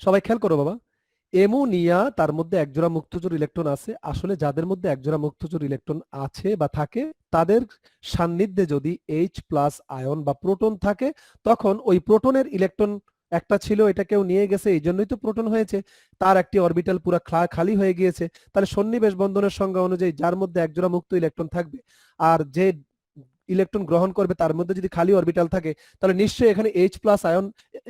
সবাই খেয়াল করো বাবা, অ্যামোনিয়া তার মধ্যে একজোড়া মুক্তজোড় ইলেকট্রন আছে। আসলে যাদের মধ্যে একজোড়া মুক্তজোড় ইলেকট্রন আছে বা থাকে তাদের সান্নিধ্যে যদি H+ আয়ন বা প্রোটন থাকে, তখন ওই প্রোটনের ইলেকট্রন একটা ছিল, এটা কেউ নিয়ে গেছে, এই জন্যই তো প্রোটন হয়েছে, তার একটি অরবিটাল পুরো খালি হয়ে গিয়েছে। তাহলে সন্নিবেশ বন্ধনের সংজ্ঞা অনুযায়ী যার মধ্যে একজোড়া মুক্ত ইলেকট্রন থাকবে আর যে ইলেকট্রন গ্রহণ করবে তার মধ্যে যদি খালি অরবিটাল থাকে, তাহলে নিশ্চয়ই এখানে H+ আয়ন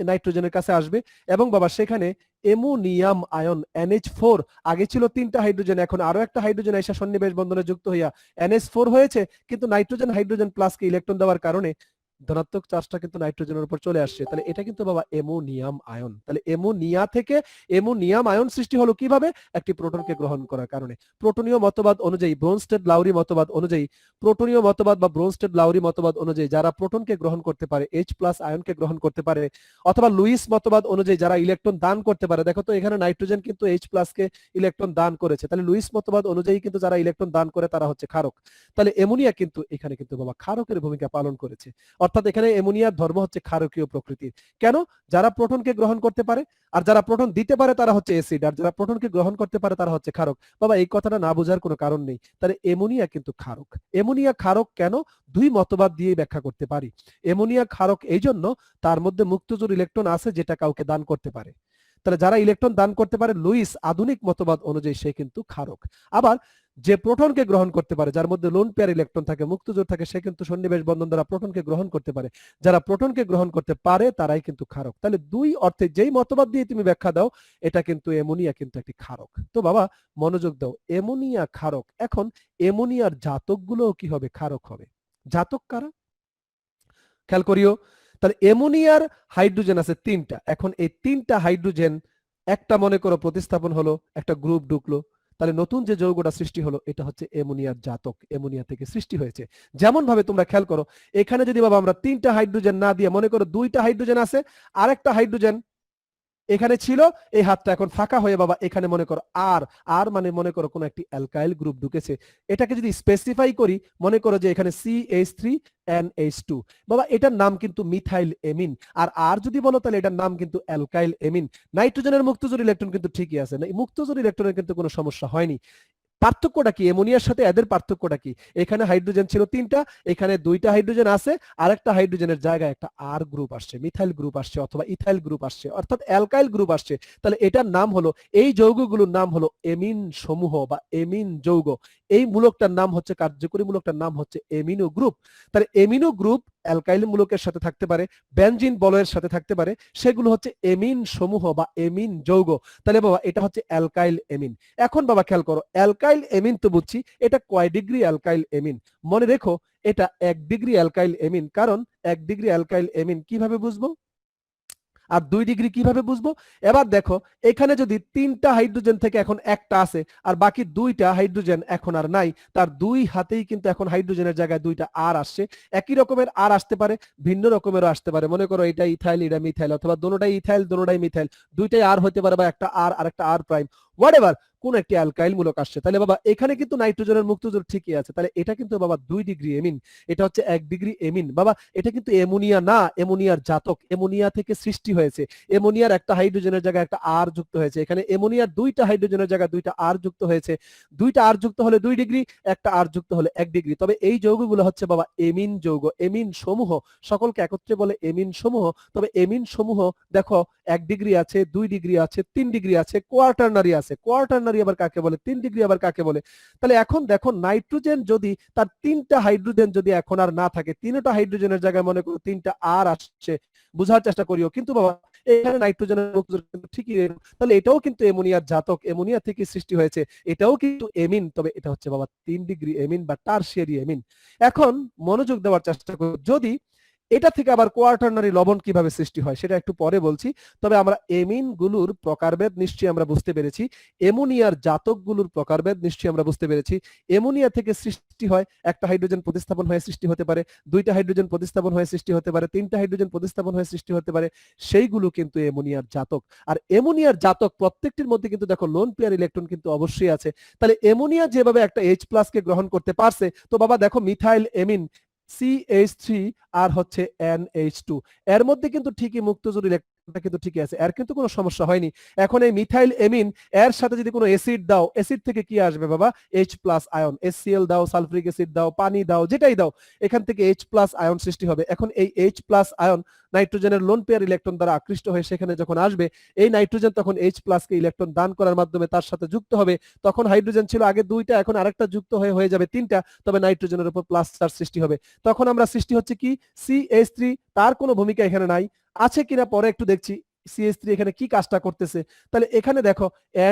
নাইট্রোজেনের কাছে আসবে। এবং বাবা সেখানে অ্যামোনিয়াম আয়ন NH4, আগে ছিল 3টা হাইড্রোজেন, এখন আরো একটা হাইড্রোজেন এসে সন্নিবেশ বন্ধনে যুক্ত হইয়া NH4 হয়েছে, কিন্তু নাইট্রোজেন হাইড্রোজেন প্লাসকে ইলেকট্রন দেওয়ার কারণে ধনাত্মক চার্জটা কিন্তু নাইট্রোজেনের উপর চলে আসছে। তাহলে এটা কিন্তু বাবা অ্যামোনিয়াম আয়ন। তাহলে অ্যামোনিয়া থেকে অ্যামোনিয়াম আয়ন সৃষ্টি হলো কিভাবে? একটি প্রোটনকে গ্রহণ করার কারণে। প্রোটনীয় মতবাদ অনুযায়ী, ব্রোনস্টেড লাউরি মতবাদ অনুযায়ী, প্রোটনীয় মতবাদ বা ব্রোনস্টেড লাউরি মতবাদ অনুযায়ী যারা প্রোটনকে গ্রহণ করতে পারে, H+ আয়নকে গ্রহণ করতে পারে, অথবা লুইস মতবাদ অনুযায়ী যারা ইলেকট্রন দান করতে পারে, দেখো তো এখানে নাইট্রোজেন কিন্তু H+ কে ইলেকট্রন দান করেছে, তাহলে লুইস মতবাদ অনুযায়ী কিন্তু যারা ইলেকট্রন দান করে তারা হচ্ছে ক্ষারক। তাহলে অ্যামোনিয়া কিন্তু এখানে কিন্তু বাবা ক্ষারকের ভূমিকা পালন করেছে। অর্থাৎ এখানে অ্যামোনিয়ার ধর্ম হচ্ছে ক্ষারকীয় প্রকৃতির। কেন? যারা প্রোটনকে গ্রহণ করতে পারে আর যারা প্রোটন দিতে পারে তারা হচ্ছে অ্যাসিড, আর যারা প্রোটনকে গ্রহণ করতে পারে তারা হচ্ছে ক্ষারক। বাবা এই কথাটা না বোঝার কোনো কারণ নেই। তাহলে অ্যামোনিয়া কিন্তু ক্ষারক। অ্যামোনিয়া ক্ষারক কেন? দুই মতবাদ দিয়ে ব্যাখ্যা করতে পারি। অ্যামোনিয়া ক্ষারক এই জন্য তার মধ্যে মুক্তজোড় ইলেকট্রন আছে যেটা কাউকে দান করতে পারে। তাহলে যারা ইলেকট্রন দান করতে পারে, লুইস আধুনিক মতবাদ অনুযায়ী সে কিন্তু ক্ষারক। আবার যে প্রোটনকে গ্রহণ করতে পারে, যার মধ্যে লোন পেয়ার ইলেকট্রন থাকে, মুক্তজোড় থাকে, সে কিন্তু সন্নিবেশ বন্ধন দ্বারা প্রোটনকে গ্রহণ করতে পারে। যারা প্রোটনকে গ্রহণ করতে পারে তারাই কিন্তু ক্ষারক। তাহলে দুই অর্থে যেই মতবাদ দিয়ে তুমি ব্যাখ্যা দাও, এটা কিন্তু অ্যামোনিয়া কিন্তু একটি ক্ষারক। তো বাবা মনোযোগ দাও, অ্যামোনিয়া ক্ষারক। এখন অ্যামোনিয়ার জাতকগুলোও কি হবে? ক্ষারক হবে। জাতক কারা? খেয়াল করিও। তাহলে অ্যামোনিয়ার হাইড্রোজেন আছে 3টা। এখন এই 3টা হাইড্রোজেন একটা মনে করো প্রতিস্থাপন হলো, একটা গ্রুপ ঢুকলো, তাহলে নতুন যে যৌগটা সৃষ্টি হলো এটা হচ্ছে অ্যামোনিয়ার জাতক, অ্যামোনিয়া থেকে সৃষ্টি হয়েছে। যেমন ভাবে তোমরা খেয়াল করো, এখানে যদি বাবা আমরা 3টা হাইড্রোজেন না দিয়ে মনে করো 2টা হাইড্রোজেন আছে, আরেকটা হাইড্রোজেন এখানে ছিল, এই হাতটা এখন ফাঁকা হয়ে বাবা এখানে মনে করো আর আর মানে মনে করো কোন একটি অ্যালকাইল গ্রুপ ঢুকেছে। এটাকে যদি স্পেসিফাই করি, মনে করো যে এখানে CH3NH2, বাবা এটার নাম কিন্তু মিথাইল এমিন। আর যদি বলো তাহলে এটার নাম কিন্তু অ্যালকাইল এমিন। নাইট্রোজেনের মুক্তজোড় ইলেকট্রন কিন্তু ঠিকই আছে, না মুক্তজোড় ইলেকট্রনের কিন্তু কোনো সমস্যা হয়নি। পার্থক্যটা কি? অ্যামোনিয়ার সাথে এদের পার্থক্যটা কি? এখানে হাইড্রোজেন ছিল 3টা, এখানে 2টা হাইড্রোজেন আছে, আরেকটা হাইড্রোজেনের জায়গায় একটা আর গ্রুপ আসছে, মিথাইল গ্রুপ আসছে অথবা ইথাইল গ্রুপ আসছে, অর্থাৎ অ্যালকাইল গ্রুপ আসছে। তাহলে এটার নাম হলো, এই যৌগগুলোর নাম হলো এমিন সমূহ বা এমিন যৌগ। এই মূলকটার নাম হচ্ছে, কার্যকরী মূলকটার নাম হচ্ছে এমিনো গ্রুপ। তাহলে এমিনো গ্রুপ অ্যালকাইল মূলকের সাথে থাকতে পারে, বেনজিন বলয়ের সাথে থাকতে পারে, সেগুলো হচ্ছে এমিন সমূহ বা এমিন যৌগ। তাহলে বাবা এটা হচ্ছে অ্যালকাইল এমিন। এখন বাবা খেয়াল করো, অ্যালকাইল এমিন তো বুঝছি, এটা কয় ডিগ্রি অ্যালকাইল এমিন? মনে রেখো এটা 1 ডিগ্রি অ্যালকাইল এমিন। কারণ 1 ডিগ্রি অ্যালকাইল এমিন কিভাবে বুঝবো আর 2 ডিগ্রি কিভাবে বুঝবো? এবার দেখো এখানে যদি 3টা হাইড্রোজেন থেকে এখন একটা আছে আর বাকি 2টা হাইড্রোজেন এখন আর নাই, তার দুই হাতেই কিন্তু এখন হাইড্রোজেনের জায়গায় 2টা আর আসছে। একই রকমের আর আসতে পারে, ভিন্ন রকমেরও আসতে পারে। মনে করো এটা ইথাইল, এটা মিথাইল, অথবা দোনোটাই ইথাইল দোনোটাই মিথাইল, দুইটাই আর হতে পারে, বা একটা আর আরেকটা আর প্রাইম, হোয়াটএভার, কোন একটি অ্যালকাইল মূলক আসছে। তাহলে বাবা এখানে কিন্তু নাইট্রোজেনের মুক্তজোড় ঠিকই আছে, তাহলে এটা কিন্তু বাবা 2 ডিগ্রি এমিন, এটা হচ্ছে 1 ডিগ্রি এমিন। বাবা এটা কিন্তু অ্যামোনিয়া না, অ্যামোনিয়ার জাতক, অ্যামোনিয়া থেকে সৃষ্টি হয়েছে। অ্যামোনিয়ার একটা হাইড্রোজেনের জায়গায় একটা আর যুক্ত হয়েছে, এখানে অ্যামোনিয়ার 2টা হাইড্রোজেনের জায়গায় 2টা আর যুক্ত হয়েছে। 2টা আর যুক্ত হলে 2 ডিগ্রি, একটা আর যুক্ত হলে 1 ডিগ্রি। তবে এই যৌগগুলো হচ্ছে বাবা এমিন যৌগ, এমিন সমূহ, সকলকে একত্রে বলে এমিন সমূহ। তবে এমিন সমূহ দেখো 1 ডিগ্রি আছে, 2 ডিগ্রি আছে, 3 ডিগ্রি আছে, কোয়াটারনারি আছে। কোয়াটারনারি আবার কাকে বলে? 3 ডিগ্রি আবার কাকে বলে? তাহলে এখন দেখো নাইট্রোজেন যদি তার 3টা হাইড্রোজেন যদি এখন আর না থাকে, 3টা হাইড্রোজেনের জায়গায় মনে করো 3টা আর আসছে, বুঝার চেষ্টা করিও। কিন্তু বাবা এখানে নাইট্রোজেনের মুক্তজোড় কিন্তু ঠিকই, তাহলে এটাও কিন্তু অ্যামোনিয়ার জাতক, অ্যামোনিয়া থেকে সৃষ্টি হয়েছে, এটাও কিন্তু এমিন। তবে এটা হচ্ছে বাবা 3 ডিগ্রি এমিন বা টারশিয়ারি এমিন। এখন মনোযোগ দেওয়ার চেষ্টা করো, যদি এটা থেকে আবার কোয়াটারনারি লবণ কিভাবে সৃষ্টি হয় সেটা একটু পরে বলছি। তবে আমরা এমিন গুলোর প্রকারভেদ নিশ্চয়ই আমরা বুঝতে পেরেছি, অ্যামোনিয়ার জাতকগুলোর প্রকারভেদ নিশ্চয়ই আমরা বুঝতে পেরেছি। অ্যামোনিয়া থেকে সৃষ্টি হয়, একটা হাইড্রোজেন প্রতিস্থাপন হয়ে সৃষ্টি হতে পারে, 2টা হাইড্রোজেন প্রতিস্থাপন হয়ে সৃষ্টি হতে পারে, 3টা হাইড্রোজেন প্রতিস্থাপন হয়ে সৃষ্টি হতে পারে, সেইগুলো কিন্তু অ্যামোনিয়ার জাতক। আর অ্যামোনিয়ার জাতক প্রত্যেকটির মধ্যে কিন্তু দেখো লোন পেয়ার ইলেকট্রন কিন্তু অবশ্যই আছে। তাহলে অ্যামোনিয়া যেভাবে একটা H+ কে গ্রহণ করতে পারছে, তো বাবা দেখো মিথাইল এমিন CH3 আর হচ্ছে NH2, এর মধ্যে কিন্তু ঠিকই মুক্তজোড় ইলেকট্রন কিন্তু ঠিকই আছে, এর কিন্তু কোনো সমস্যা হয়নি। এখন এই মিথাইল এমিন এর সাথে যদি কোনো অ্যাসিড দাও, অ্যাসিড থেকে কি আসবে বাবা? H+ আয়ন, HCl দাও, সালফিউরিক অ্যাসিড দাও, পানি দাও, যেটাই দাও, এখান থেকে H+ আয়ন সৃষ্টি হবে। এখন এই H+ আয়ন নাইট্রোজেনের লোন পেয়ার ইলেকট্রন দ্বারা আকৃষ্ট হয়ে সেখানে যখন আসবে, এই নাইট্রোজেন তখন H+ কে ইলেকট্রন দান করার মাধ্যমে তার সাথে যুক্ত হবে। তখন হাইড্রোজেন ছিল আগে 2টা, এখন আরেকটা যুক্ত হয়ে যাবে 3টা, তবে নাইট্রোজেনের উপর প্লাস চার্জ সৃষ্টি হবে। তখন আমরা সৃষ্টি হচ্ছে কি CH3, তার কোনো ভূমিকা এখানে নাই, আছে কিনা পরে একটু দেখছি। CH3 এখানে কি কাজটা করতেছে, তাহলে এখানে দেখো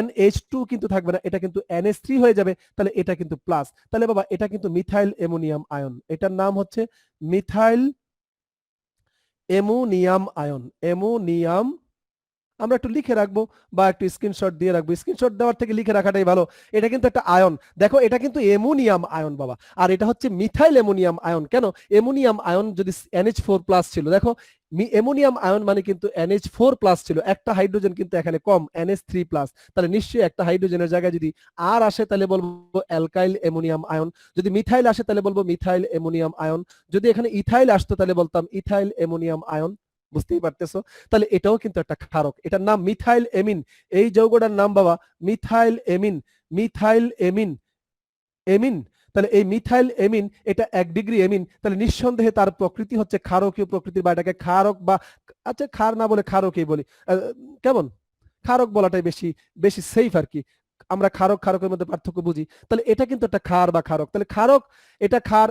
NH2 কিন্তু থাকবে না, এটা কিন্তু NH3 হয়ে যাবে, তাহলে এটা কিন্তু প্লাস। তাহলে বাবা এটা কিন্তু মিথাইল অ্যামোনিয়াম আয়ন, এটার নাম হচ্ছে মিথাইল অ্যামোনিয়াম আয়ন। অ্যামোনিয়াম আমরা একটু লিখে রাখবো বা একটু স্ক্রিনশট দিয়ে রাখবো, স্ক্রিনশট দেওয়ার থেকে লিখে রাখাটাই ভালো। এটা কিন্তু একটা আয়ন, দেখো এটা কিন্তু অ্যামোনিয়াম আয়ন বাবা, আর এটা হচ্ছে মিথাইল অ্যামোনিয়াম আয়ন। কেন? অ্যামোনিয়াম আয়ন যদি NH4+ ছিল, দেখো অ্যামোনিয়াম আয়ন মানে কিন্তু NH4+ ছিল, একটা হাইড্রোজেন কিন্তু এখানে কম, NH3+, তাহলে নিশ্চয়ই একটা হাইড্রোজেনের জায়গায় যদি আর আসে তাহলে বলবো অ্যালকাইল অ্যামোনিয়াম আয়ন, যদি মিথাইল আসে তাহলে বলবো মিথাইল অ্যামোনিয়াম আয়ন, যদি এখানে ইথাইল আসতো তাহলে বলতাম ইথাইল অ্যামোনিয়াম আয়ন। বুঝতেই পারতেছো? তাহলে এটাও কিন্তু একটা ক্ষারক, এটার নাম মিথাইল এমিন। এই যৌগটার নাম বাবা মিথাইল এমিন। মিথাইল এমিন, এমিন, তাহলে এই মিথাইল এমিন এটা 1 ডিগ্রি এমিন, তাহলে নিঃসন্দেহে তার প্রকৃতি হচ্ছে ক্ষারকীয় প্রকৃতির, বা এটাকে ক্ষারক বা আচ্ছা ক্ষার না বলে ক্ষারকই বলি, কেমন? ক্ষারক বলাটাই বেশি বেশি সেফ আর কি। আমরা ক্ষারক ক্ষারকের মধ্যে পার্থক্য বুঝি, তাহলে এটা কিন্তু একটা ক্ষার বা ক্ষারক, তাহলে ক্ষারক, এটা ক্ষার।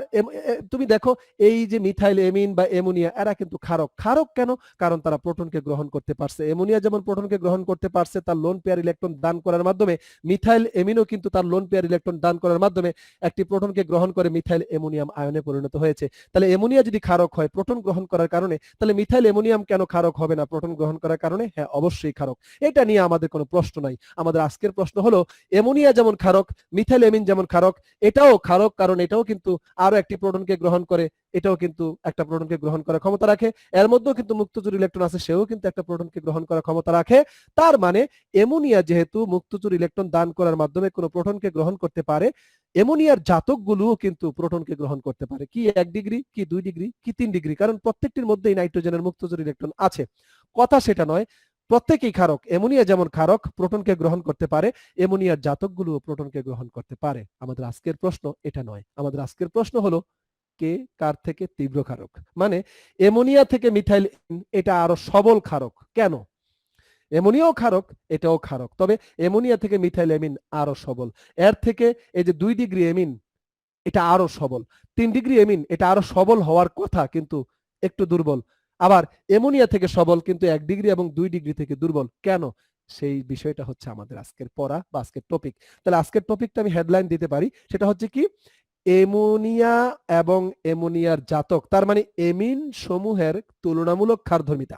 তুমি দেখো এই যে মিথাইল এমিন বা অ্যামোনিয়া, এরা কিন্তু ক্ষারক। ক্ষারক কেন? কারণ তারা প্রোটনকে গ্রহণ করতে পারছে। অ্যামোনিয়া যেমন প্রোটনকে গ্রহণ করতে পারছে তার লোন পেয়ার ইলেকট্রন দান করার মাধ্যমে, মিথাইল এমিনও কিন্তু তার লোন পেয়ার ইলেকট্রন দান করার মাধ্যমে একটি প্রোটনকে গ্রহণ করে মিথাইল অ্যামোনিয়াম আয়নে পরিণত হয়েছে। তাহলে অ্যামোনিয়া যদি ক্ষারক হয় প্রোটন গ্রহণ করার কারণে, তাহলে মিথাইল অ্যামোনিয়াম কেন ক্ষারক হবে না প্রোটন গ্রহণ করার কারণে? হ্যাঁ অবশ্যই ক্ষারক, এটা নিয়ে আমাদের কোনো প্রশ্ন নাই। আমাদের আজকের প্রশ্ন হলো অ্যামোনিয়া যেমন ক্ষারক, মিথাইল এমিন যেমন ক্ষারক, এটাও ক্ষারক, কারণ এটাও কিন্তু আরো একটি প্রোটনকে গ্রহণ করে, এটাও কিন্তু একটা প্রোটনকে গ্রহণ করার ক্ষমতা রাখে। এর মধ্যেও কিন্তু মুক্তচুর ইলেকট্রন আছে, সেও কিন্তু একটা প্রোটনকে গ্রহণ করার ক্ষমতা রাখে। তার মানে অ্যামোনিয়া যেহেতু মুক্তচুর ইলেকট্রন দান করার মাধ্যমে কোনো প্রোটনকে গ্রহণ করতে পারে, অ্যামোনিয়ার জাতকগুলোও কিন্তু প্রোটনকে গ্রহণ করতে পারে। কি 1 ডিগ্রি, কি 2 ডিগ্রি, কি 3 ডিগ্রি, কারণ প্রত্যেকটির মধ্যেই নাইট্রোজেনের মুক্তচুর ইলেকট্রন আছে। কথা সেটা নয়, প্রত্যেকেই ক্ষারক। অ্যামোনিয়া যেমন ক্ষারক, প্রোটনকে গ্রহণ করতে পারে, অ্যামোনিয়ার জাতকগুলোও প্রোটনকে গ্রহণ করতে পারে। আমাদের আজকের প্রশ্ন এটা নয়, আমাদের আজকের প্রশ্ন হলো কে কার থেকে তীব্র ক্ষারক, মানে অ্যামোনিয়া থেকে মিথাইল এটা আরো সবল ক্ষারক। কেন? অ্যামোনিয়াও ক্ষারক, এটাও ক্ষারক, তবে অ্যামোনিয়া থেকে মিথাইল এমিন আরো সবল। এর থেকে এই যে 2 ডিগ্রি এমিন এটা আরো সবল, 3 ডিগ্রি এমিন এটা আরো সবল হওয়ার কথা কিন্তু একটু দুর্বল, আবার অ্যামোনিয়া থেকে সবল কিন্তু 1 ডিগ্রি এবং 2 ডিগ্রি থেকে দুর্বল। কেন? সেই বিষয়টা হচ্ছে আমাদের আজকের পড়া বা আজকের টপিক। তাহলে আজকের টপিকটা আমি হেডলাইন দিতে পারি, সেটা হচ্ছে কি অ্যামোনিয়া এবং অ্যামোনিয়ার জাতক, তার মানে এমিন সমূহের তুলনামূলক ক্ষারধর্মিতা।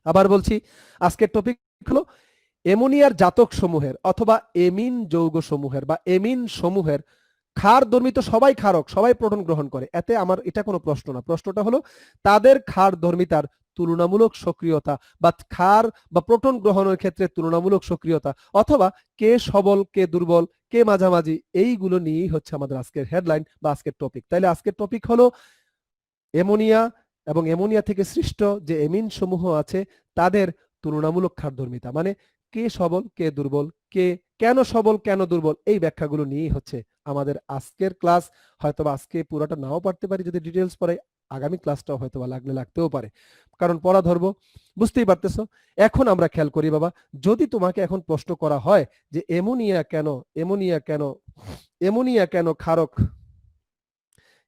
আবার বলছি, আজকের টপিক হলো অ্যামোনিয়ার জাতক সমূহের অথবা এমিন যৌগ সমূহের বা এমিন সমূহের ক্ষার ধর্মিত, সবাই ক্ষারক, সবাই প্রোটন গ্রহণ করে, এতে আমার এটা কোনো প্রশ্ন না। প্রশ্নটা হলো তাদের ক্ষার ধর্মিতার তুলনামূলক সক্রিয়তা বা ক্ষার বা প্রোটন গ্রহণের ক্ষেত্রে তুলনামূলক সক্রিয়তা, অথবা কে সবল কে দুর্বল কে মাঝামাঝি, এইগুলো নিয়েই হচ্ছে আমাদের আজকের হেডলাইন বা আজকের টপিক। তাইলে আজকের টপিক হলো অ্যামোনিয়া এবং অ্যামোনিয়া থেকে সৃষ্ট যে এমিন সমূহ আছে তাদের তুলনামূলক ক্ষারধর্মিতা, মানে কে সবল কে দুর্বল, কে কেন সবল কেন দুর্বল, এই ব্যাখ্যাগুলো নিয়েই হচ্ছে আমাদের আজকের ক্লাস। হয়তোবা আজকে পুরোটা নাও পারতে পারি যদি ডিটেলস পড়াই, আগামী ক্লাসটাও হয়তোবা লাগলে লাগতেও পারে, কারণ পড়া ধরবো, বুঝতেই পারতেছো। এখন আমরা খেয়াল করি বাবা, যদি তোমাকে এখন প্রশ্ন করা হয় যে অ্যামোনিয়া কেন, অ্যামোনিয়া কেন, অ্যামোনিয়া কেন ক্ষারক,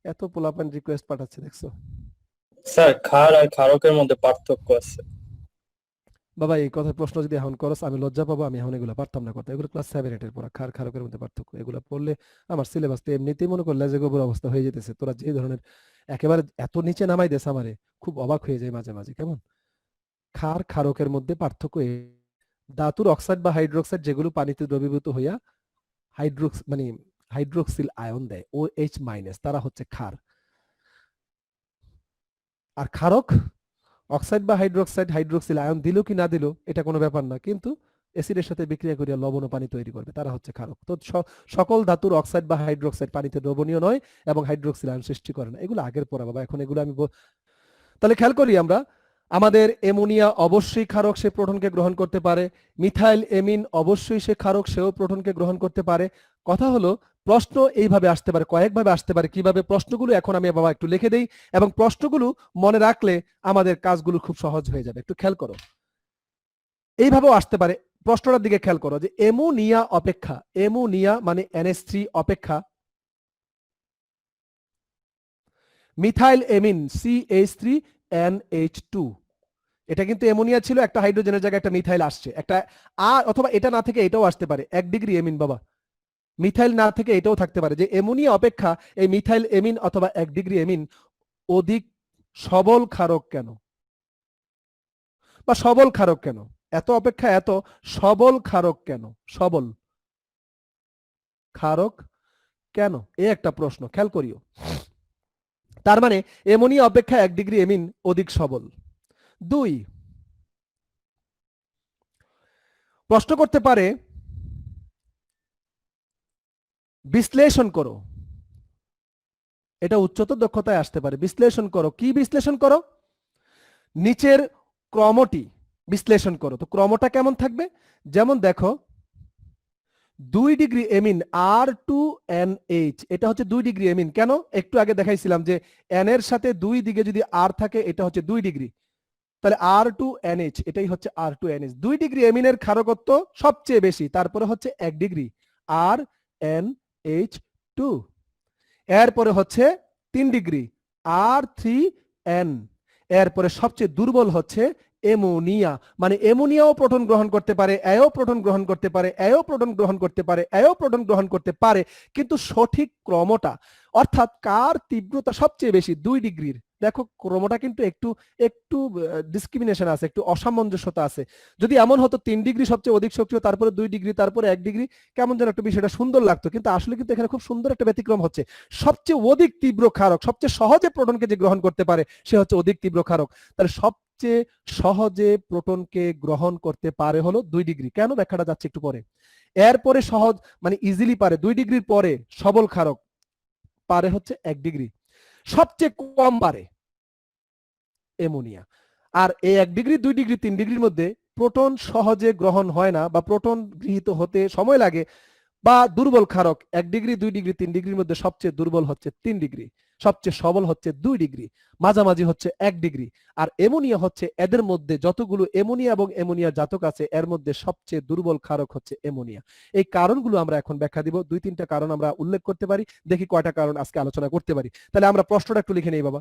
এত পোলাপান রিকোয়েস্ট পাঠাচ্ছে দেখছো। স্যার, ক্ষার আর ক্ষারকের মধ্যে পার্থক্য আছে। বাবা এই কথা প্রশ্ন যদি এখন করস আমি লজ্জা পাবো, আমি এখন এগুলো পারতাম না করতে, এগুলো ক্লাস 7-8 পড়া, ক্ষার ক্ষারকের মধ্যে পার্থক্য, এগুলো পড়লে আমার সিলেবাস তো এমনিতেই মনে করলে যে গোবর অবস্থা হয়ে যেতেছে। তোরা যে ধরনের একেবারে এত নিচে নামাই দেশ আমারে, খুব অবাক হয়ে যায় মাঝে মাঝে। কেমন ক্ষার ক্ষারকের মধ্যে পার্থক্য ধাতুর অক্সাইড বা হাইড্রোক্সাইড যেগুলো পানিতে দ্রবীভূত হইয়া মানে হাইড্রোক্সিল আয়ন দেয়, OH-, তারা হচ্ছে ক্ষার। আর ক্ষারক অক্সাইড বা হাইড্রোক্সাইড হাইড্রোক্সিল আয়ন দিল কি না দিল এটা কোনো ব্যাপার না, কিন্তু অ্যাসিডের সাথে বিক্রিয়া করিয়া লবণ ও পানি তৈরি করবে, তারা হচ্ছে ক্ষারক। তো সকল ধাতুর অক্সাইড বা হাইড্রোক্সাইড পানিতে দ্রবণীয় নয় এবং হাইড্রোক্সিল আয়ন সৃষ্টি করে না, এগুলো আগের পড়া বাবা, এখন এগুলো আমি তাহলে খেয়াল করি আমরা আমাদের এমোনিয়া অবশ্যই ক্ষারক, সে প্রোটনকে গ্রহণ করতে পারে। মিথাইল এমিন অবশ্যই সে ক্ষারক, সেও প্রোটনকে গ্রহণ করতে পারে। কথা হলো প্রশ্ন এইভাবে আসতে পারে, কয়েকভাবে আসতে পারে। কিভাবে? প্রশ্নগুলো এখন আমি বাবা একটু লিখে দেই, এবং প্রশ্নগুলো মনে রাখলে আমাদের কাজগুলো খুব সহজ হয়ে যাবে। একটু খেয়াল করো, এইভাবেও আসতে পারে। প্রশ্নটার দিকে খেয়াল করো যে এমোনিয়া অপেক্ষা, এমোনিয়া মানে NH3 অপেক্ষা মিথাইল এমিন CH3NH2, এটা কিন্তু অ্যামোনিয়া ছিল, একটা হাইড্রোজেনের জায়গায় একটা মিথাইল আসছে, একটা আর অথবা এটা না থেকে এটাও আসতে পারে। 1 ডিগ্রি এমিন বাবা, মিথাইল না থেকে এটাও থাকতে পারে যে অ্যামোনিয়া অপেক্ষা এই মিথাইল এমিন অথবা 1 ডিগ্রি এমিন অধিক সবল ক্ষারক কেন, বা সবল ক্ষারক কেন, এত অপেক্ষা এত সবল ক্ষারক কেন, সবল ক্ষারক কেন, এই একটা প্রশ্ন খেয়াল করিও। তার মানে অ্যামোনিয়া অপেক্ষা 1 ডিগ্রি এমিন অধিক সবল। 2, প্রশ্ন করতে পারে বিশ্লেষণ করো, এটা উচ্চতর দক্ষতায় আসতে পারে। বিশ্লেষণ করো, কি বিশ্লেষণ করো? নিচের ক্রমটি বিশ্লেষণ করো। তো ক্রমটা কেমন থাকবে? যেমন দেখো 2 ডিগ্রি এমিন R2NH, এটা হচ্ছে 2 ডিগ্রি এমিন। কেন? একটু আগে দেখাইছিলাম যে N এর সাথে 2 দিকে যদি R থাকে এটা হচ্ছে 2 ডিগ্রি, তাহলে R2NH, এটাই হচ্ছে R2NH। 2 ডিগ্রি এমিনের ক্ষারকত্ব সবচেয়ে বেশি, তারপরে হচ্ছে 1 ডিগ্রি RNH2, এরপরে হচ্ছে 3 ডিগ্রি R3N, এরপরে সবচেয়ে দুর্বল হচ্ছে অ্যামোনিয়া। মানে অ্যামোনিয়াও প্রোটন গ্রহণ করতে পারে, এও প্রোটন গ্রহণ করতে পারে, এও প্রোটন গ্রহণ করতে পারে, এও প্রোটন গ্রহণ করতে পারে, কিন্তু সঠিক ক্রমটা অর্থাৎ কার তীব্রতা সবচেয়ে বেশি 2 ডিগ্রির, দেখো ক্রমটা কিন্তু একটু একটু ডিসক্রিমিনেশন আছে, একটু অসামঞ্জস্যতা আছে। যদি এমন হতো 3 ডিগ্রি সবচেয়ে অধিক সক্রিয়, তারপরে 2 ডিগ্রি, তারপরে 1 ডিগ্রি, কেমন যেন একটা বিষয়টা সুন্দর লাগতো, কিন্তু আসলে কিন্তু এখানে খুব সুন্দর একটা ব্যতিক্রম হচ্ছে। সবচেয়ে অধিক তীব্র ক্ষারক, সবচেয়ে সহজে প্রোটনকে যে গ্রহণ করতে পারে সে হচ্ছে অধিক তীব্র ক্ষারক। তাহলে সবচেয়ে সহজে প্রোটনকে গ্রহণ করতে পারে হলো 2 ডিগ্রি। কেন? ব্যাখ্যাটা যাচ্ছে একটু পরে। এরপরে সহজ মানে ইজিলি পারে 2 ডিগ্রির পরে সবল ক্ষারক পারে হচ্ছে 1 ডিগ্রি, সবচেয়ে কম পারে অ্যামোনিয়া। আর এই 1 ডিগ্রি 2 ডিগ্রি 3 ডিগ্রির মধ্যে প্রোটন সহজে গ্রহণ হয় না, বা প্রোটন গৃহীত হতে সময় লাগে, বা দুর্বল ক্ষারক 1 ডিগ্রি 2 ডিগ্রি 3 ডিগ্রির মধ্যে সবচেয়ে দুর্বল হচ্ছে 3 ডিগ্রি, সবচেয়ে সবল হচ্ছে 2 ডিগ্রি, মাঝামাঝি হচ্ছে 1 ডিগ্রি। আর অ্যামোনিয়া হচ্ছে এদের মধ্যে যতগুলো অ্যামোনিয়া এবং অ্যামোনিয়া জাতক আছে এর মধ্যে সবচেয়ে দুর্বল ক্ষারক হচ্ছে অ্যামোনিয়া। এই কারণগুলো আমরা এখন ব্যাখ্যা দিব, 2-3টা কারণ আমরা উল্লেখ করতে পারি, দেখি কয়টা কারণ আজকে আলোচনা করতে পারি। তাহলে আমরা প্রশ্নটা একটু লিখে নেই বাবা।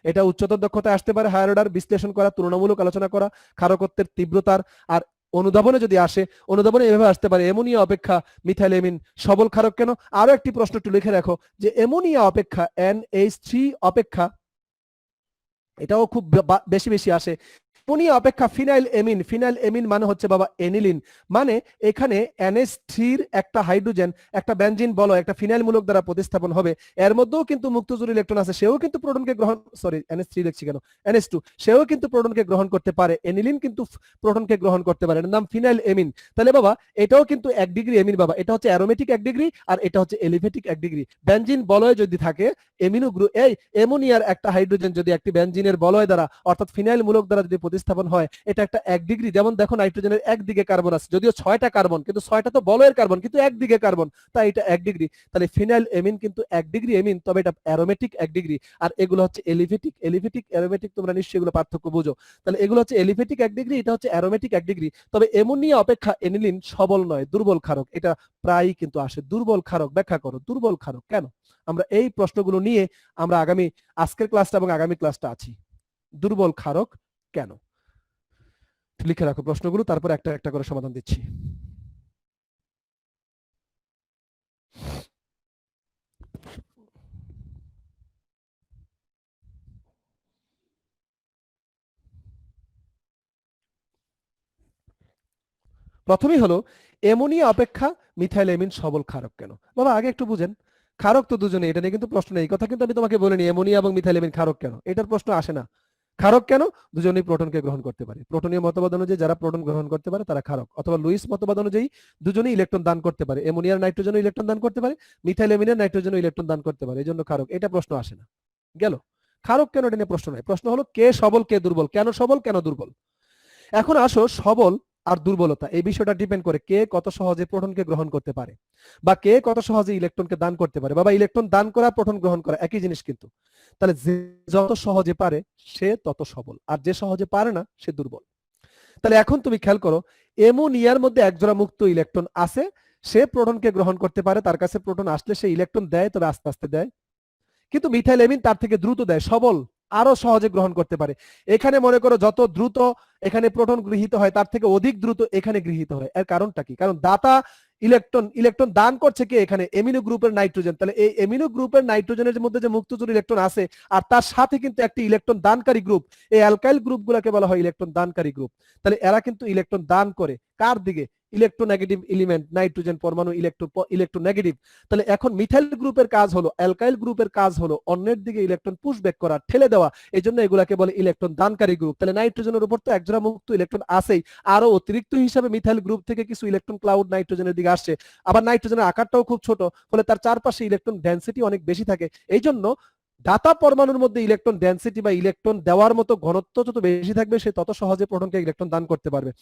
এটা উচ্চতর দক্ষতায় আসতে পারে, হায়ার অর্ডার, বিশ্লেষণ করা, তুলনামূলক আলোচনা করা, ক্ষারকত্বের তীব্রতার। আর অনুধাবনে যদি আসে, অনুধাবনে এভাবে আসতে পারে অ্যামোনিয়া অপেক্ষা মিথাইল এমিন সবল ক্ষারক কেন। আরো একটি প্রশ্ন একটু লিখে রাখো যে অ্যামোনিয়া অপেক্ষা NH3 অপেক্ষা, এটাও খুব বেশি বেশি আসে, অ্যামোনিয়া অপেক্ষা ফিনাইল এমিন, ফিনাইল এমিন মানে হচ্ছে বাবা এনিলিন, মানে এখানে NH3-র একটা হাইড্রোজেন একটা বেনজিন বলো একটা ফিনাইল মূলক দ্বারা প্রতিস্থাপন হবে, এর মধ্যেও কিন্তু মুক্তজোড় ইলেকট্রন আছে, সেও কিন্তু প্রোটনকে গ্রহণ, সরি NH3 লিখছি কেন, NH2, সেও কিন্তু প্রোটনকে গ্রহণ করতে পারে, এনিলিন কিন্তু প্রোটনকে গ্রহণ করতে পারে, এর নাম ফিনাইল এমিন। তাহলে বাবা এটাও কিন্তু 1 ডিগ্রি এমিন বাবা, এটা হচ্ছে অ্যারোমেটিক 1 ডিগ্রি আর এটা হচ্ছে এলিভেটিক 1 ডিগ্রি। বেনজিন বলয় যদি থাকে এমিনো গ্রুপ, এই অ্যামোনিয়ার একটা হাইড্রোজেন যদি একটি বেনজিনের বলয় দ্বারা অর্থাৎ ফিনাইল মূলক দ্বারা যদি প্রতিস্থাপন হয়, এটা একটা 1 ডিগ্রি। যেমন দেখো নাইট্রোজেনের একদিকে কার্বন আছে, যদিও 6টা কার্বন, কিন্তু 6টা তো বলয়ের কার্বন, কিন্তু একদিকে কার্বন, তাই এটা 1 ডিগ্রি। তাহলে ফিনাইল এমিন কিন্তু 1 ডিগ্রি এমিন, তবে এটা অ্যারোমেটিক 1 ডিগ্রি, আর এগুলো হচ্ছে এলিভেটিক। এলিভেটিক অ্যারোমেটিক তোমরা নিশ্চয়ই এগুলো পার্থক্য বুঝো। তাহলে এগুলো হচ্ছে এলিভেটিক 1 ডিগ্রি, এটা হচ্ছে অ্যারোমেটিক 1 ডিগ্রি। তবে অ্যামোনিয়া অপেক্ষা এনিলিন সবল নয়, দুর্বল ক্ষারক। এটা প্রায়ই কিন্তু আসে, দুর্বল ক্ষারক ব্যাখ্যা করো, দুর্বল ক্ষারক কেন। আমরা এই প্রশ্নগুলো নিয়ে আমরা আগামী আজকের ক্লাসটা এবং আগামী ক্লাসটা আছি। দুর্বল ক্ষারক কেন, লিখে রাখো প্রশ্নগুলো, তারপর একটা একটা করে সমাধান দিচ্ছি। প্রথমেই হলো অ্যামোনিয়া অপেক্ষা মিথাইল এমিন সবল ক্ষারক কেন। বাবা আগে একটু বুঝেন, ক্ষারক তো দুজনে, এটা নিয়ে কিন্তু প্রশ্ন নেই, কথা কিন্তু আমি তোমাকে বলিনি অ্যামোনিয়া এবং মিথাইল এমিন ক্ষারক কেন, এটার প্রশ্ন আসে না। ক্ষারক কেন? দুজনেই প্রোটনকে গ্রহণ করতে পারে। প্রোটনীয় মতবাদ অনুযায়ী যারা প্রোটন গ্রহণ করতে পারে তারা ক্ষারক, অথবা লুইস মতবাদ অনুযায়ী দুজনেই ইলেকট্রন দান করতে পারে, অ্যামোনিয়ার নাইট্রোজেনও ইলেকট্রন দান করতে পারে, মিথাইল এমিনের নাইট্রোজেনও ইলেকট্রন দান করতে পারে, এই জন্য ক্ষারক। এটা প্রশ্ন আসে না, গেল। ক্ষারক কেন এটা নিয়ে প্রশ্ন নাই, প্রশ্ন হলো কে সবল কে দুর্বল, কেন সবল কেন দুর্বল। এখন আসো সবল আর দুর্বলতা এই বিষয়টা ডিপেন্ড করে কে কত সহজে প্রোটনকে গ্রহণ করতে পারে বা কে কত সহজে ইলেকট্রনকে দান করতে পারে। বাবা ইলেকট্রন দান করা প্রোটন গ্রহণ করা একই জিনিস কিন্তু। তাহলে যে যত সহজে পারে সে তত সবল, আর যে সহজে পারে না সে দুর্বল। তাহলে এখন তুমি খেয়াল করো, অ্যামোনিয়ার মধ্যে একজোড়া মুক্ত ইলেকট্রন আছে, সে প্রোটনকে গ্রহণ করতে পারে, তার কাছে প্রোটন আসলে সে ইলেকট্রন দেয়, তবে আস্তে আস্তে দেয়। কিন্তু মিথাইল অ্যামিন তার থেকে দ্রুত দেয়, সবল, আরো সহজে গ্রহণ করতে পারে। এখানে মনে করো যত দ্রুত এখানে প্রোটন গৃহীত হয় তার থেকে অধিক দ্রুত এখানে গৃহীত হয়। এর কারণটা কি? কারণ দাতা ইলেকট্রন দান করছে কি? এখানে এমিনো গ্রুপের নাইট্রোজেন। তাহলে এই এমিনো গ্রুপের নাইট্রোজেনের মধ্যে যে মুক্তজোড় ইলেকট্রন আছে আর তার সাথে কিন্তু একটি ইলেকট্রন দানকারী গ্রুপ, এই অ্যালকাইল গ্রুপগুলোকে বলা হয় ইলেকট্রন দানকারী গ্রুপ। তাহলে এরা কিন্তু ইলেকট্রন দান করে কার দিকে? ইলেকট্রোনেগেটিভ এলিমেন্ট, নাইট্রোজেন পরমাণু ইলেকট্রোনেগেটিভ। তাহলে এখন মিথাইল গ্রুপের কাজ হলো, অ্যালকাইল গ্রুপের কাজ হলো অন্যের দিকে ইলেকট্রন পুশ ব্যাক করা, ঠেলে দেওয়া। এই জন্য এগুলাকে বলে ইলেকট্রন দানকারী গ্রুপ। তাহলে নাইট্রোজেনের উপর তো একজোড়া মুক্ত ইলেকট্রন আছেই, আরো অতিরিক্ত হিসাবে মিথাইল গ্রুপ থেকে কিছু ইলেকট্রন ক্লাউড নাইট্রোজেনের দিকে আসছে। আবার নাইট্রোজেনের আকারটাও খুব ছোট, ফলে তার চারপাশে ইলেকট্রন ডেনসিটি অনেক বেশি থাকে। এই জন্য দাতা পরমাণুর মধ্যে ইলেকট্রন ডেনসিটি বা ইলেকট্রন দেওয়ার মতো ঘনত্ব যত বেশি থাকবে সে তত সহজে প্রোটনকে ইলেকট্রন দান করতে পারবে।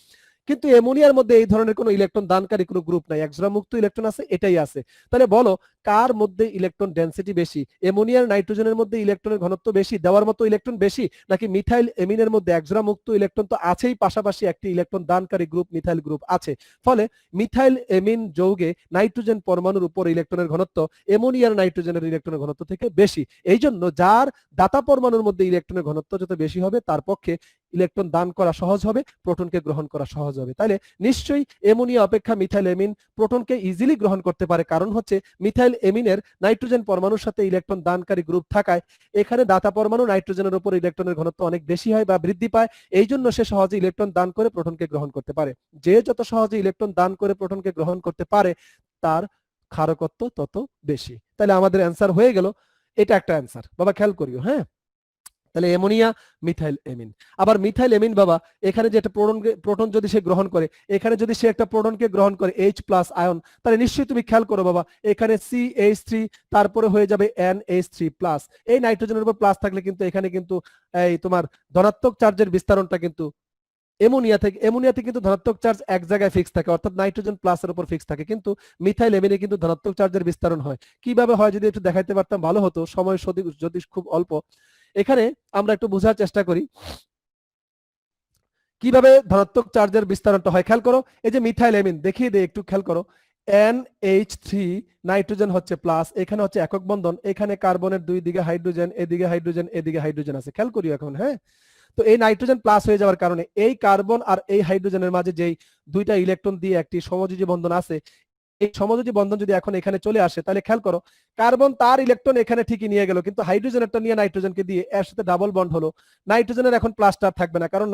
কিন্তু অ্যামোনিয়ার মধ্যে এই ধরনের কোনো ইলেকট্রন দানকারী কোনো গ্রুপ নাই, একজোড়া মুক্ত ইলেকট্রন আছে, এটাই আছে। তাহলে বলো কার মধ্যে ইলেকট্রন ডেনসিটি বেশি? অ্যামোনিয়ার নাইট্রোজেনের মধ্যে ইলেকট্রনের ঘনত্ব বেশি, দেওয়ার মতো ইলেকট্রন বেশি, নাকি মিথাইল অ্যামিনের মধ্যে একজোড়া মুক্ত ইলেকট্রন তো আছেই, পাশাপাশি একটি ইলেকট্রন দানকারী গ্রুপ মিথাইল গ্রুপ আছে। ফলে মিথাইল অ্যামিন যৌগে নাইট্রোজেন পরমাণুর উপর ইলেকট্রনের ঘনত্ব অ্যামোনিয়ার নাইট্রোজেনের ইলেকট্রনের ঘনত্ব থেকে বেশি। এই জন্য যার দাতা পরমাণুর মধ্যে ইলেকট্রনের ঘনত্ব যত বেশি হবে তার পক্ষে ইলেকট্রন দান করা সহজ হবে, প্রোটনকে গ্রহণ করা সহজ হবে। তাহলে নিশ্চয়ই অ্যামোনিয়া অপেক্ষা মিথাইল অ্যামিন প্রোটনকে ইজিলি গ্রহণ করতে পারে, কারণ হচ্ছে মিথাইল অ্যামিনের নাইট্রোজেন পরমাণুর সাথে ইলেকট্রন দানকারী গ্রুপ থাকায় এখানে দাতা পরমাণু নাইট্রোজেনের উপর ইলেকট্রনের ঘনত্ব অনেক বেশি হয় বা বৃদ্ধি পায়। এই জন্য সে সহজে ইলেকট্রন দান করে প্রোটনকে গ্রহণ করতে পারে। যে যত সহজে ইলেকট্রন দান করে প্রোটনকে গ্রহণ করতে পারে তার ক্ষারকত্ব তত বেশি। তাহলে আমাদের অ্যান্সার হয়ে গেল, এটা একটা অ্যান্সার বাবা, খেয়াল করিও। হ্যাঁ, তাহলে অ্যামোনিয়া মিথাইল অ্যামিন। আবার মিথাইল অ্যামিন বাবা এখানে যে একটা প্রোটন যদি সে গ্রহণ করে, এখানে যদি সে একটা প্রোটনকে গ্রহণ করে H+ আয়ন, তাহলে নিশ্চয়ই তুমি খেয়াল করো বাবা এখানে CH3 তারপরে হয়ে যাবে NH3+। এই নাইট্রোজেনের উপর প্লাস থাকলে কিন্তু এখানে কিন্তু এই তোমার ধনাত্মক চার্জের বিস্তারণটা কিন্তু অ্যামোনিয়াতে কিন্তু ধনাত্মক চার্জ এক জায়গায় ফিক্স থাকে, অর্থাৎ নাইট্রোজেন প্লাসের উপর ফিক্স থাকে, কিন্তু মিথাইল অ্যামিনে কিন্তু ধনাত্মক চার্জের বিস্তারণ হয়। কিভাবে হয় যদি একটু দেখাইতে পারতাম ভালো হতো, সময় যদি খুব অল্প। এখানে আমরা একটু বোঝার চেষ্টা করি কিভাবে ধনাত্মক চার্জের বিস্তারণটা হয়। খেয়াল করো, এই যে মিথাইল অ্যামিন দেখিয়ে দেয়, একটু খেয়াল করো, NH3 নাইট্রোজেন হচ্ছে প্লাস, এখানে হচ্ছে একক বন্ধন, এখানে কার্বনের দুই দিকে হাইড্রোজেন, এদিকে হাইড্রোজেন, এদিকে হাইড্রোজেন আছে। খেয়াল করিও এখন। হ্যাঁ, তো এই নাইট্রোজেন প্লাস হয়ে যাওয়ার কারণে এই কার্বন আর এই হাইড্রোজেনের মাঝে যেই দুইটা ইলেকট্রন দিয়ে একটি সমযোজী বন্ধন আছে, এই সমযোজী বন্ধন যদি এখন এখানে চলে আসে, তাহলে খেয়াল করো কার্বন তার ইলেকট্রন এখানে ঠিকই নিয়ে গেল, কিন্তু হাইড্রোজেনটা নিয়ে নাইট্রোজেনকে দিয়ে এর সাথে ডাবল বন্ড হলো। নাইট্রোজেনের এখন প্লাসটা থাকবে না, কারণ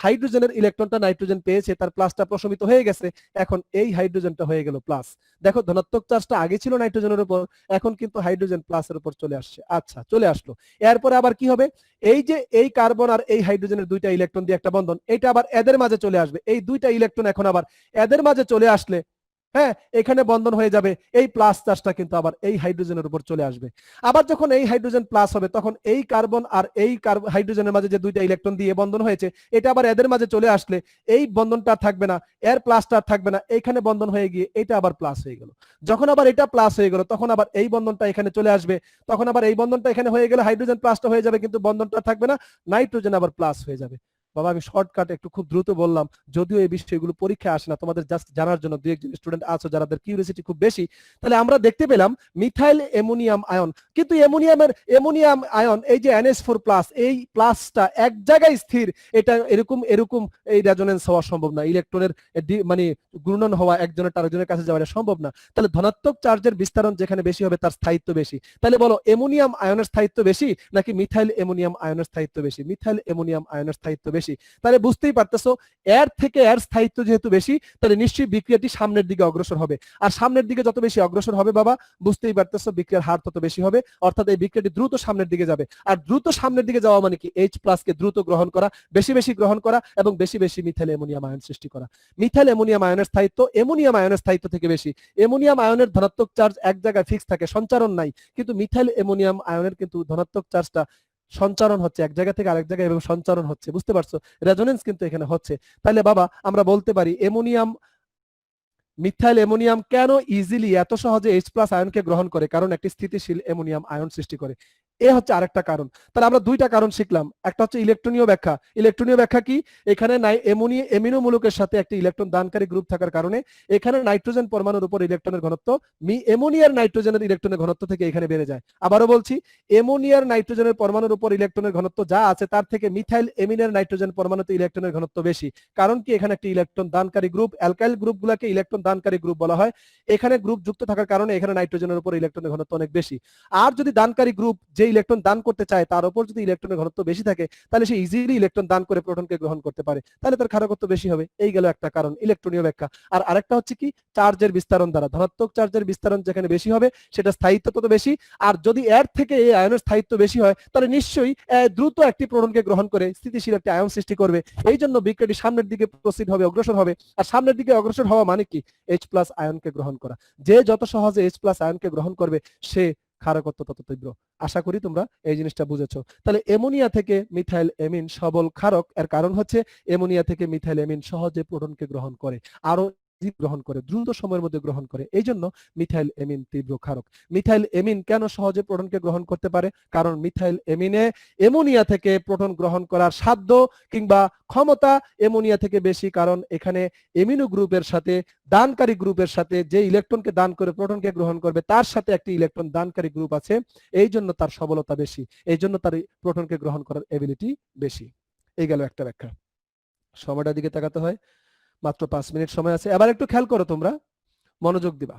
হাইড্রোজেনের ইলেকট্রনটা নাইট্রোজেন পেয়েছে, তার প্লাসটা প্রশমিত হয়ে গেছে, এখন এই হাইড্রোজেনটা হয়ে গেল প্লাস। দেখো ধনাত্মক চার্জটা আগে ছিল নাইট্রোজেনের উপর, এখন কিন্তু হাইড্রোজেন প্লাসের উপর চলে আসছে। আচ্ছা, চলে আসলো। এরপরে আবার কি হবে? এই যে এই কার্বন আর এই হাইড্রোজেনের দুইটা ইলেকট্রন দিয়ে একটা বন্ধন, এটা আবার এদের মাঝে চলে আসবে। এই দুইটা ইলেকট্রন এখন আবার এদের মাঝে চলে আসলে, হ্যাঁ, এখানে বন্ধন হয়ে যাবে, এই প্লাস চার্জটা কিন্তু আবার এই হাইড্রোজেনের উপর চলে আসবে। আবার যখন এই হাইড্রোজেন প্লাস হবে, তখন এই কার্বন আর এই হাইড্রোজেনের মাঝে যে দুইটা ইলেকট্রন দিয়ে বন্ধন হয়েছে, এটা আবার এদের মাঝে চলে আসলে এই বন্ধনটা থাকবে না, এর প্লাসটা থাকবে না, এইখানে বন্ধন হয়ে গিয়ে এটা আবার প্লাস হয়ে গেল। যখন আবার এটা প্লাস হয়ে গেল, তখন আবার এই বন্ধনটা এখানে চলে আসবে, তখন আবার এই বন্ধনটা এখানে হয়ে গেলে হাইড্রোজেন প্লাসটা হয়ে যাবে, কিন্তু বন্ধনটা থাকবে না, নাইট্রোজেন আবার প্লাস হয়ে যাবে। বাবা আমি শর্টকাট একটু খুব দ্রুত বললাম, যদিও এই বিষয়গুলো পরীক্ষা আসে না, তোমাদের জাস্ট জানার জন্য, দুই একজন স্টুডেন্ট আছো যাদের কিউরিওসিটি খুব বেশি। তাহলে আমরা দেখতে পেলাম মিথাইল অ্যামোনিয়াম আয়ন, কিন্তু অ্যামোনিয়াম আয়ন এই যে NH4+, এই প্লাসটা এক জায়গায় স্থির, এটা এরকম এরকম এই রেজোনেন্স হওয়া সম্ভব না, ইলেকট্রনের মানে ঘূর্ণন হওয়া একজনের আরেকজনের কাছে যাওয়া সম্ভব না। তাহলে ধনাত্মক চার্জের বিস্তারণ যেখানে বেশি হবে তার স্থায়িত্ব বেশি। তাহলে বলো অ্যামোনিয়াম আয়নের স্থায়িত্ব বেশি নাকি মিথাইল অ্যামোনিয়াম আয়নের স্থায়িত্ব বেশি? মিথাইল অ্যামোনিয়াম আয়নের স্থায়িত্ব বেশি। তাহলে বুঝতেই পারতেছো এর থেকে এর স্থায়িত্ব যেহেতু বেশি, তাহলে নিশ্চয়ই বিক্রিয়াটি সামনের দিকে অগ্রসর হবে, আর সামনের দিকে যত বেশি অগ্রসর হবে বাবা বুঝতেই পারতেছো বিক্রিয়ার হার তত বেশি হবে, অর্থাৎ এই বিক্রিয়াটি দ্রুত সামনের দিকে যাবে। আর দ্রুত সামনের দিকে যাওয়া মানে কি? H+ কে দ্রুত গ্রহণ করা, বেশি বেশি গ্রহণ করা এবং বেশি বেশি মিথাইল অ্যামোনিয়াম আয়ন সৃষ্টি করা। মিথাইল অ্যামোনিয়াম আয়নের স্থায়িত্ব অ্যামোনিয়াম আয়নের স্থায়িত্ব থেকে বেশি। অ্যামোনিয়াম আয়নের ধনাত্মক চার্জ এক জায়গায় ফিক্স থাকে, সঞ্চারণ নাই, কিন্তু মিথাইল অ্যামোনিয়াম আয়নের কিন্তু ধনাত্মক চার্জটা সঞ্চারণ হচ্ছে এক জায়গা থেকে আরেক জায়গায় এবং সঞ্চারণ হচ্ছে, বুঝতে পারছো? রেজোনেন্স কিন্তু এখানে হচ্ছে। তাহলে বাবা আমরা বলতে পারি অ্যামোনিয়াম, মিথাইল অ্যামোনিয়াম কেন ইজিলি এত সহজে H+ আয়নকে গ্রহণ করে? কারণ একটি স্থিতিশীল অ্যামোনিয়াম আয়ন সৃষ্টি করে। এ হচ্ছে আরেকটা কারণ। তাহলে আমরা দুইটা কারণ শিখলাম। একটা হচ্ছে ইলেকট্রনীয় ব্যাখ্যা। ইলেকট্রনীয় ব্যাখ্যা কি? এখানে অ্যামিনো মূলকের সাথে একটি ইলেকট্রন দানকারী গ্রুপ থাকার কারণে এখানে নাইট্রোজেন পরমাণুর উপর ইলেকট্রনের ঘনত্ব অ্যামোনিয়ার নাইট্রোজেনের ইলেকট্রনের ঘনত্ব থেকে এখানে বেড়ে যায়। আবারও বলছি, অ্যামোনিয়ার নাইট্রোজেনের পরমাণুর উপর ইলেকট্রনের ঘনত্ব যা আছে তার থেকে মিথাইল অ্যামিনের নাইট্রোজেন পরমাণুতে ইলেকট্রনের ঘনত্ব বেশি। কারণ কি? এখানে একটি ইলেকট্রন দানকারী গ্রুপ, অ্যালকাইল গ্রুপগুলোকে ইলেকট্রন দানকারী গ্রুপ বলা হয়। এখানে গ্রুপ যুক্ত থাকার কারণে এখানে নাইট্রোজেনের উপর ইলেকট্রনের ঘনত্ব অনেক বেশি। আর যদি দানকারী গ্রুপ যে ইলেকট্রন দান করতে চায় তার উপর যদি ইলেকট্রনের ঘনত্ব বেশি থাকে তাহলে সে ইজিলি ইলেকট্রন দান করে প্রোটনকে গ্রহণ করতে পারে, তাহলে তার ক্ষারকত্ব বেশি হবে। এই গেল একটা কারণ, ইলেকট্রনীয় ব্যাখ্যা। আর আরেকটা হচ্ছে কি? চার্জের বিস্তারণ দ্বারা। ধনাত্মক চার্জের বিস্তারণ যেখানে বেশি হবে সেটা স্থায়িত্ব তত বেশি। আর যদি এর থেকে এই আয়নের স্থায়িত্ব বেশি হয় তাহলে নিশ্চয়ই দ্রুত একটি প্রোটনকে গ্রহণ করে স্থিতিশীল একটি আয়ন সৃষ্টি করবে। এই জন্য বিক্রিয়াটি সামনের দিকে প্রসিড হবে, অগ্রসর হবে। আর সামনের দিকে অগ্রসর হওয়া মানে কি? H+ আয়নকে গ্রহণ করা। যে যত সহজে H+ আয়নকে গ্রহণ করবে সে ক্ষারকত্ব তত তীব্র। আশা করি তোমরা এই জিনিসটা বুঝেছো। তাহলে অ্যামোনিয়া থেকে মিথাইল অ্যামিন সবল ক্ষারক। এর কারণ হচ্ছে অ্যামোনিয়া থেকে মিথাইল অ্যামিন সহজে প্রোটনকে গ্রহণ করে, আরো গ্রহণ করে, দ্রুত সময়ের মধ্যে গ্রহণ করে। এই জন্য মিথাইল অ্যামিন তীব্র ক্ষারক। মিথাইল অ্যামিন কেন সহজে প্রোটনকে গ্রহণ করতে পারে? কারণ মিথাইল অ্যামিনে অ্যামোনিয়া থেকে প্রোটন গ্রহণ করার সাধ্য কিংবা ক্ষমতা অ্যামোনিয়া থেকে বেশি। কারণ এখানে অ্যামিনো গ্রুপের সাথে দানকারী গ্রুপের সাথে যে ইলেকট্রনকে দান করে প্রোটনকে গ্রহণ করবে তার সাথে একটি ইলেকট্রন দানকারী গ্রুপ আছে, এই জন্য তার সবলতা বেশি, এই জন্য তার প্রোটনকে গ্রহণ করার এবিলিটি বেশি। এই গেল একটা ব্যাখ্যা। সময়টার দিকে তাকাতে হয়, মাত্র 5 মিনিট সময় আছে। এবার একটু খেয়াল করো, তোমরা মনোযোগ দিবা।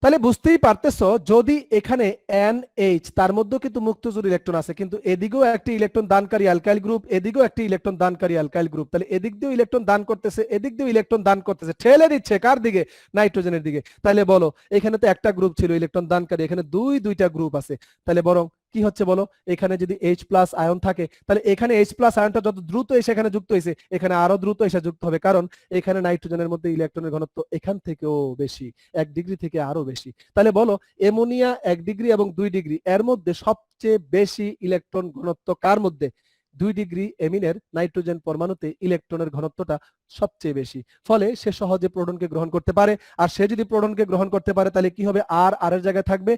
তাহলে বুঝতেই পারতেছো, যদি এখানে NH তার মধ্যে কিন্তু মুক্তজোড় ইলেকট্রন আছে, কিন্তু এদিকেও একটি ইলেকট্রন দানকারী অ্যালকাইল গ্রুপ, এদিকেও একটি ইলেকট্রন দানকারী অ্যালকাইল গ্রুপ। তাহলে এদিক দিয়েও ইলেকট্রন দান করতেছে, এদিক দিয়েও ইলেকট্রন দান করতেছে, ঠেলে দিচ্ছে কার দিকে? নাইট্রোজেনের দিকে। তাহলে বলো, এখানে তো একটা গ্রুপ ছিল ইলেকট্রন দানকারী, এখানে দুইটা গ্রুপ আছে। তাহলে বরং কি হচ্ছে বলো? এখানে যদি H+ আয়ন থাকে তাহলে এখানে H+ আয়নটা যত দ্রুত এসে এখানে যুক্ত হয়েছে এখানে আরো দ্রুত এসে যুক্ত হবে, কারণ এখানে নাইট্রোজেনের মধ্যে ইলেকট্রনের ঘনত্ব এখান থেকেও বেশি, 1 ডিগ্রি থেকে আরো বেশি। তাহলে বলো, অ্যামোনিয়া 1 ডিগ্রি এবং 2 ডিগ্রি এর মধ্যে সবচেয়ে বেশি ইলেকট্রন ঘনত্ব কার মধ্যে? 2 ডিগ্রি এমিনের নাইট্রোজেন পরমাণুতে ইলেকট্রনের ঘনত্বটা সবচেয়ে বেশি, ফলে সে সহজে প্রোটনকে গ্রহণ করতে পারে। আর সে যদি প্রোটনকে গ্রহণ করতে পারে তাহলে কি হবে? আর এর জায়গায় থাকবে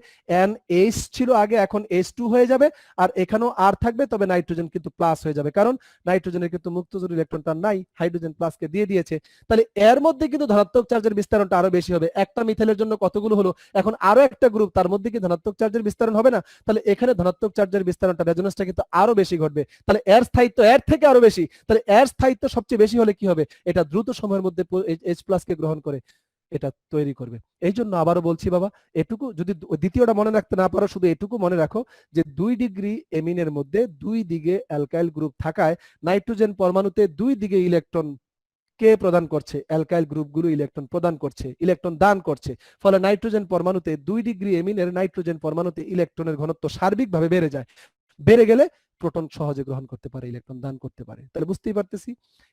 NH ছিল আগে, এখন H2 হয়ে যাবে। আর এখানেও আর থাকবে, তবে নাইট্রোজেন কিন্তু প্লাস হয়ে যাবে, কারণ নাইট্রোজেনের কিন্তু মুক্তজোড় ইলেকট্রনটা নাই, হাইড্রোজেন প্লাসকে দিয়ে দিয়েছে। তাহলে এর মধ্যে কিন্তু ধনাত্মক চার্জের বিস্তারণটা আরো বেশি হবে। একটা মিথাইলের জন্য কতগুলো হলো? এখন আরো একটা গ্রুপ, তার মধ্যে কি ধনাত্মক চার্জের বিস্তারণ হবে না? তাহলে এখানে ধনাত্মক চার্জের বিস্তারণটা, রেজোনেন্সটা কিন্তু আরো বেশি ঘটবে। তাহলে এর স্থায়িত্ব এর থেকে আরো বেশি। তাহলে এর স্থায়িত্ব সবচেয়ে বেশি হলে কি হবে? এটা দ্রুত সময়ের মধ্যে H+ কে গ্রহণ করে এটা তৈরি করবে। এই জন্য আবারও বলছি বাবা, এটুকু যদি দ্বিতীয়টা মনে রাখতে না পারো, শুধু এটুকু মনে রাখো যে 2 ডিগ্রি এমিনের মধ্যে 2 দিকে অ্যালকাইল গ্রুপ থাকায় নাইট্রোজেন পরমাণুতে 2 দিকে ইলেকট্রন কে প্রদান করছে? অ্যালকাইল গ্রুপগুলো ইলেকট্রন প্রদান করছে, ইলেকট্রন দান করছে। ফলে নাইট্রোজেন পরমাণুতে 2 ডিগ্রি এমিনের নাইট্রোজেন পরমাণুতে ইলেকট্রনের ঘনত্ব সার্বিকভাবে বেড়ে যায়। বেড়ে গেলে প্রোটন সহজে গ্রহণ করতে পারে, ইলেকট্রন দান করতে পারে। তাহলে বুঝতেই পারতেছি,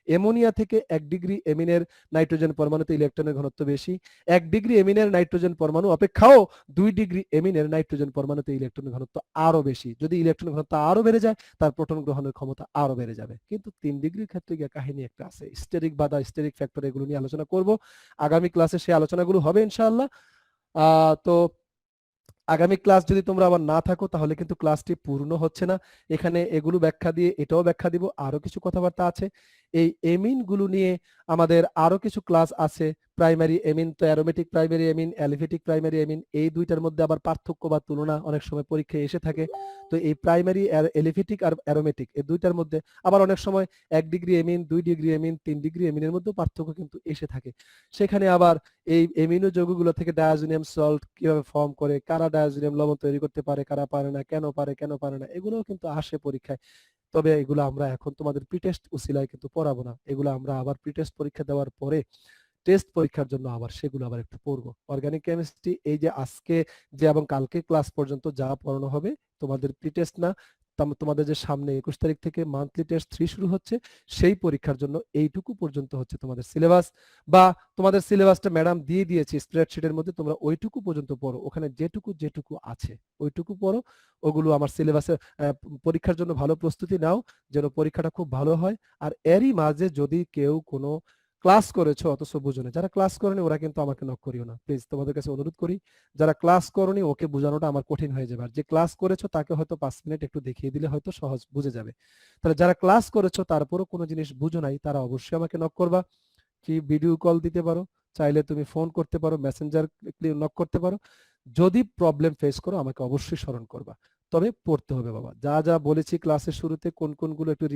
অ্যামোনিয়া থেকে 1 ডিগ্রি এমিনের নাইট্রোজেন পরমাণুতে ইলেকট্রনের ঘনত্ব বেশি। 1 ডিগ্রি এমিনের নাইট্রোজেন পরমাণু অপেক্ষাও 2 ডিগ্রি এমিনের নাইট্রোজেন পরমাণুতে ইলেকট্রনের ঘনত্ব আরো বেশি। যদি ইলেকট্রনের ঘনত্ব আরো বেড়ে যায় তার প্রোটন গ্রহণের ক্ষমতা আরো বেড়ে যাবে। কিন্তু 3 ডিগ্রির ক্ষেত্রে গিয়ে কাহিনী একটা আছে, স্টেরিক বাধা, স্টেরিক ফ্যাক্টর, এগুলো নিয়ে আলোচনা করব আগামী ক্লাসে। সেই আলোচনাগুলো হবে ইনশাআল্লাহ। তো আগামী ক্লাস যদি তোমরা আবার না থাকো তাহলে কিন্তু ক্লাসটি পূর্ণ হচ্ছে না। এখানে এগুলো ব্যাখ্যা দিয়ে এটাও ব্যাখ্যা দিব, আরো কিছু কথাবার্তা আছে। এই এমিন গুলো নিয়ে আমাদের আরো কিছু ক্লাস আছে। প্রাইমারি এমিন তো অ্যারোমেটিক প্রাইমারি এমিন, অ্যালিফেটিক প্রাইমারি এমিন, এই দুইটার মধ্যে আবার পার্থক্য বা তুলনা অনেক সময় পরীক্ষায় এসে থাকে। তো এই প্রাইমারি এলিফেটিক আর অ্যারোমেটিক এই দুইটার মধ্যে আবার অনেক সময় 1 ডিগ্রি এমিন, 2 ডিগ্রি এমিন, 3 ডিগ্রি এমিনের মধ্যে পার্থক্য কিন্তু এসে থাকে। সেখানে আবার এই এমিনো যৌগগুলো থেকে ডায়াজোনিয়াম সল্ট কিভাবে ফর্ম করে, কারা ডায়াজোনিয়াম লবণ তৈরি করতে পারে, কারা পারে না, কেন পারে কেন পারে না, এগুলোও কিন্তু আসে পরীক্ষায়। তবে এগুলো আমরা এখন তোমাদের প্রিটেস্ট উসিলায় কিন্তু পড়াবো না, এগুলো আমরা আবার প্রিটেস্ট পরীক্ষা দেওয়ার পরে টেস্ট পরীক্ষার জন্য আবার সেগুলো আবার একটু পড়বো। অর্গানিক কেমিস্ট্রি এই যে আজকে যে এবং কালকে ক্লাস পর্যন্ত যা পড়ানো হবে তোমাদের প্রিটেস্ট না, তোমাদের যে সামনে 21 তারিখ থেকে মান্থলি টেস্ট 3 শুরু হচ্ছে, সেই পরীক্ষার জন্য এইটুকু পর্যন্ত হচ্ছে তোমাদের সিলেবাস, বা তোমাদের সিলেবাসটা ম্যাডাম দিয়ে দিয়েছে স্প্রেডশিটের মধ্যে, তোমরা ওইটুকু পর্যন্ত পড়ো, ওখানে যেটুকু আছে ওইটুকু পড়ো। ওগুলো আমার সিলেবাসে পরীক্ষার জন্য ভালো প্রস্তুতি নাও, যেন পরীক্ষাটা খুব ভালো হয়। আর এরই মাঝে যদি কেউ কোনো ক্লাস করেছো অথচ বুঝো না, যারা ক্লাস করেনি ওরা কিন্তু আমাকে নক করিও না প্লিজ, তোমাদের কাছে অনুরোধ করি। যারা ক্লাস করনি ওকে বোঝানোটা আমার কঠিন হয়ে যাবে, আর যে ক্লাস করেছো তাকে হয়তো 5 মিনিট একটু দেখিয়ে দিলে হয়তো সহজ বুঝে যাবে। তাহলে যারা ক্লাস করেছো তারপরও কোনো জিনিস বুঝো নাই, তারা অবশ্যই আমাকে নক করবা। কি ভিডিও কল দিতে পারো, চাইলে তুমি ফোন করতে পারো, মেসেঞ্জার নক করতে পারো। যদি প্রবলেম ফেস করো আমাকে অবশ্যই স্মরণ করবা। তবে পড়তে হবে বাবা, যা যা বলেছি ক্লাসের শুরুতে কোন কোনগুলো একটু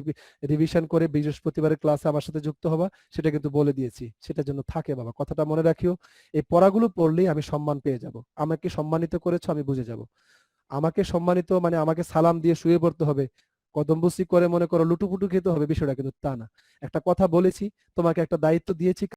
রিভিশন করে বৃহস্পতিবারের ক্লাসে আমার সাথে যুক্ত হবা, সেটা কিন্তু বলে দিয়েছি, সেটা জন্য থাকে বাবা, কথাটা মনে রাখিও। এই পড়াগুলো পড়লেই আমি সম্মান পেয়ে যাব, আমাকে সম্মানিত করেছো আমি বুঝে যাব। আমাকে সম্মানিত মানে আমাকে সালাম দিয়ে শুয়ে পড়তে হবে, কদমবুসি করে মনে করো লুটুপুটু খেতে হবে, বিষয়টা কিন্তু তা না। একটা কথা বলেছি, তোমাকে একটা দায়িত্ব দিয়েছি,